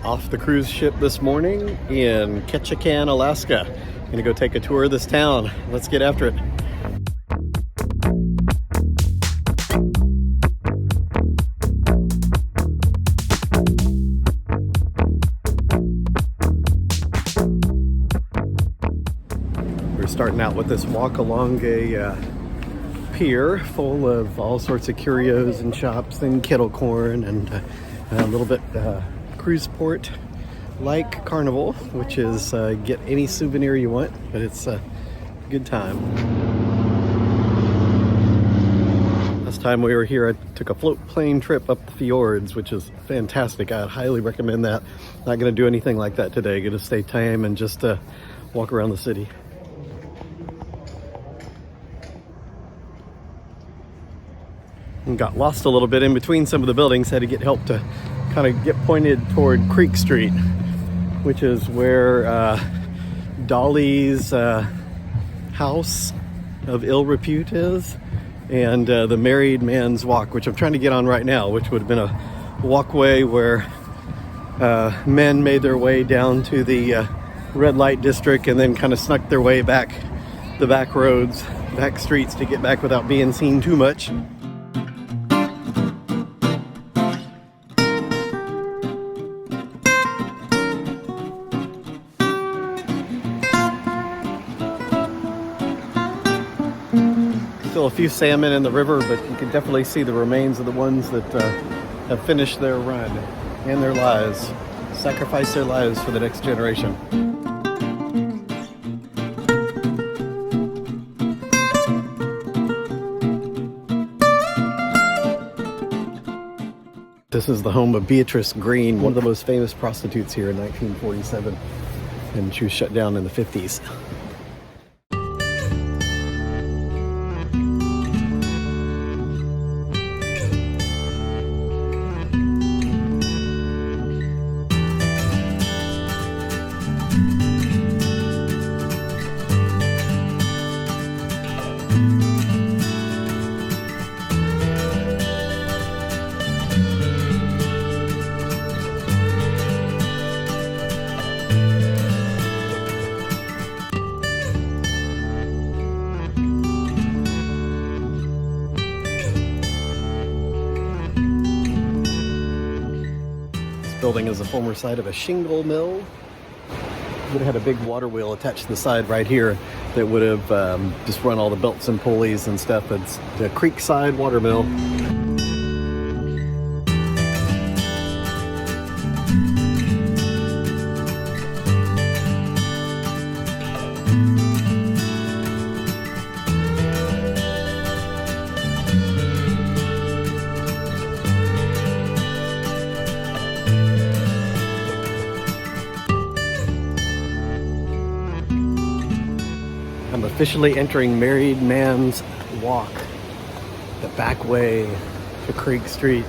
Off the cruise ship this morning in Ketchikan, Alaska. Gonna go take a tour of this town. Let's get after it. We're starting out with this walk along a pier full of all sorts of curios and shops and kettle corn and a little bit cruise port like carnival, which is get any souvenir you want, but it's a good time. Last time we were here, I took a float plane trip up the fjords, which is fantastic. I'd highly recommend that. Not going to do anything like that today. Going to stay tame and just walk around the city. And got lost a little bit in between some of the buildings. Had to get help to kind of get pointed toward Creek Street, which is where Dolly's house of ill repute is, and the Married Man's Walk, which I'm trying to get on right now, which would have been a walkway where men made their way down to the red light district and then kind of snuck their way back the back roads, back streets to get back without being seen too much. Still a few salmon in the river, but you can definitely see the remains of the ones that have finished their run and their lives, sacrificed their lives for the next generation. This is the home of Beatrice Green, one of the most famous prostitutes here in 1947, and she was shut down in the 50s. Building is a former site of a shingle mill. Would have had a big water wheel attached to the side right here that would have just run all the belts and pulleys and stuff. It's the Creekside Water Mill. I'm officially entering Married Man's Walk, the back way to Creek Street.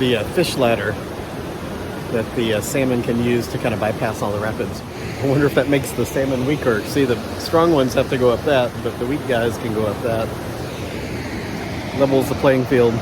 The fish ladder that the salmon can use to kind of bypass all the rapids. I wonder if that makes the salmon weaker. See, the strong ones have to go up that, but the weak guys can go up that. Levels the playing field.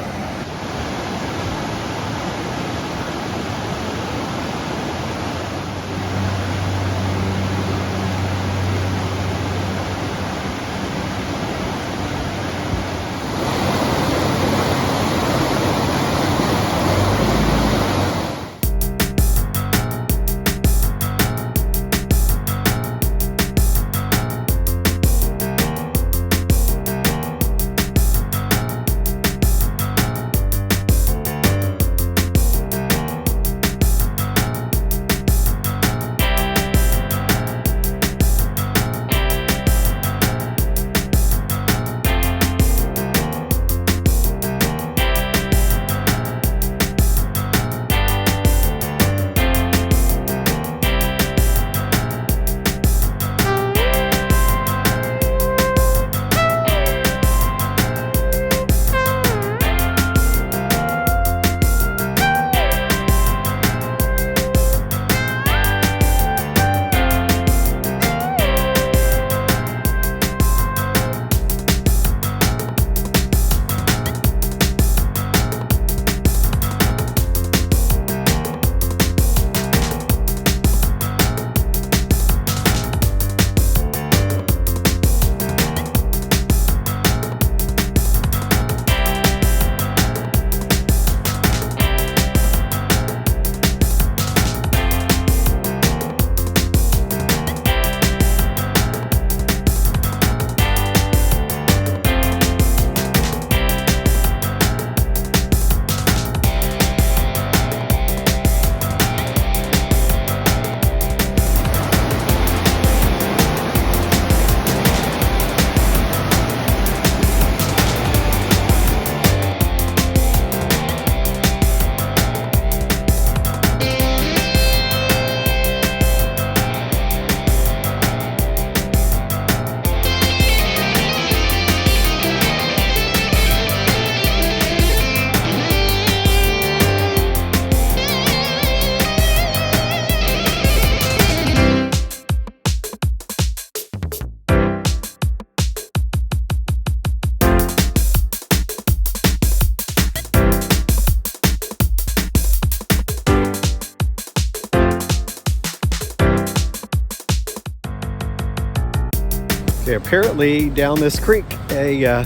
Okay, apparently down this creek, a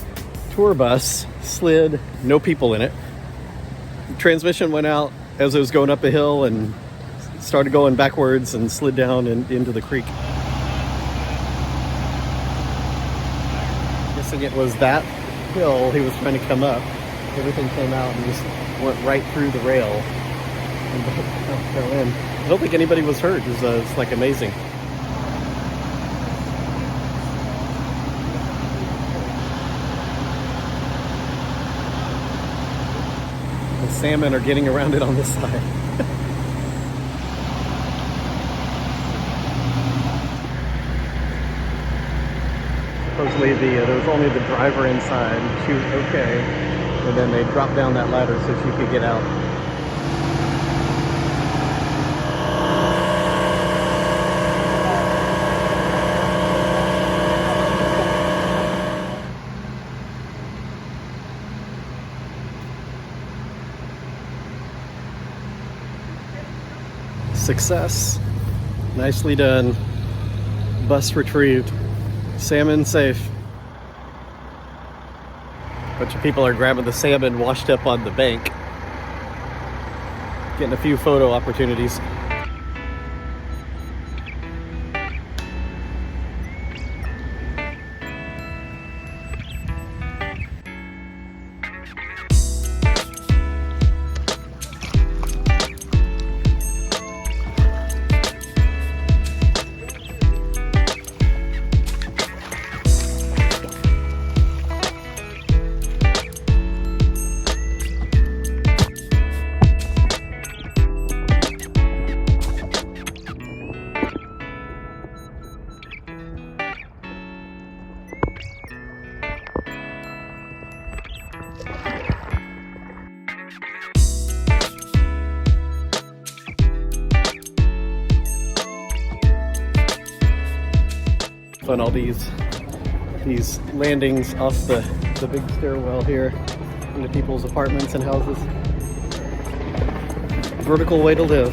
tour bus slid, no people in it. The transmission went out as it was going up a hill and started going backwards and slid down into the creek. Guessing it was that hill he was trying to come up. Everything came out and just went right through the rail and fell in. I don't think anybody was hurt. It's like amazing. The salmon are getting around it on this side. Supposedly there was only the driver inside. She was okay. And then they dropped down that ladder so she could get out. Success. Nicely done. Bus retrieved. Salmon safe. A bunch of people are grabbing the salmon washed up on the bank. Getting a few photo opportunities. On all these landings off the big stairwell here into people's apartments and houses. Vertical way to live.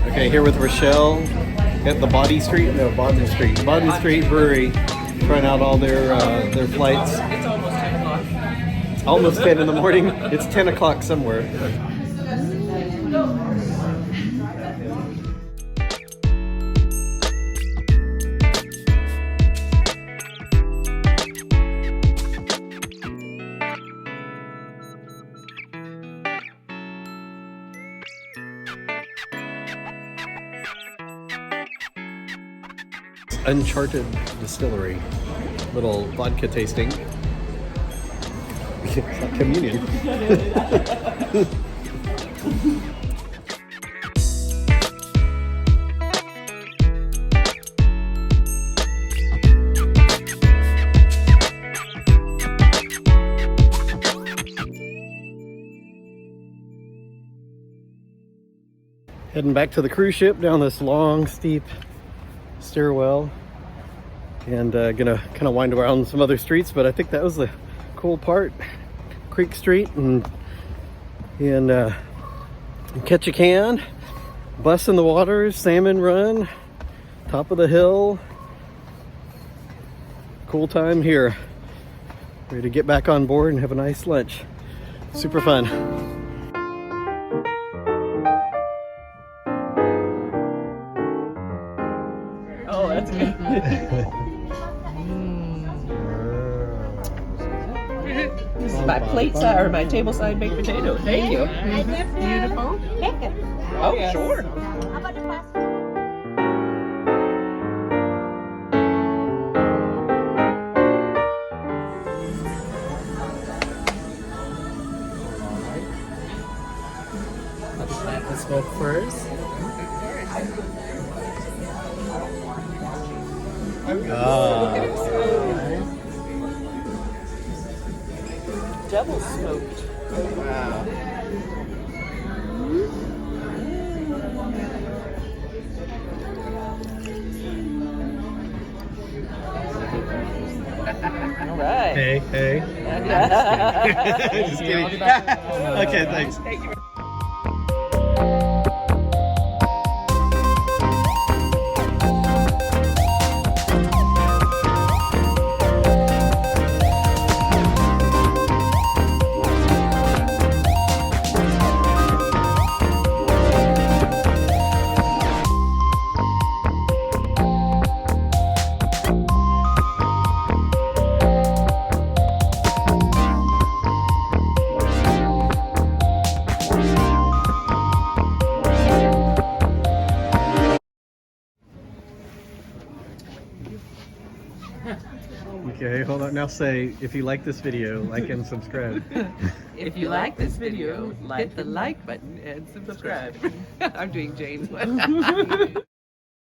Okay, here with Rochelle at the Bodden Street Brewery, trying out all their flights. It's almost 10 o'clock. It's almost 10 in the morning. It's 10 o'clock somewhere. Uncharted Distillery. Little vodka tasting. It's like communion. Heading back to the cruise ship down this long, steep stairwell, and gonna kind of wind around some other streets, but I think that was the cool part. Creek Street and Ketchikan, bus in the water, salmon run, top of the hill. Cool time here. Ready to get back on board and have a nice lunch. Super fun. Oh, that's good. This is my plate side or my table side baked potato. Thank you. Beautiful. Oh, yes. Sure. How about the pasta? I'll just let this go first. double smoked. Wow. All right. Hey. Just kidding. Okay, thanks. Thank you. Okay, hold on. Now say, if you like this video, like and subscribe. If you like this video, hit the like button and subscribe. I'm doing Jane's one.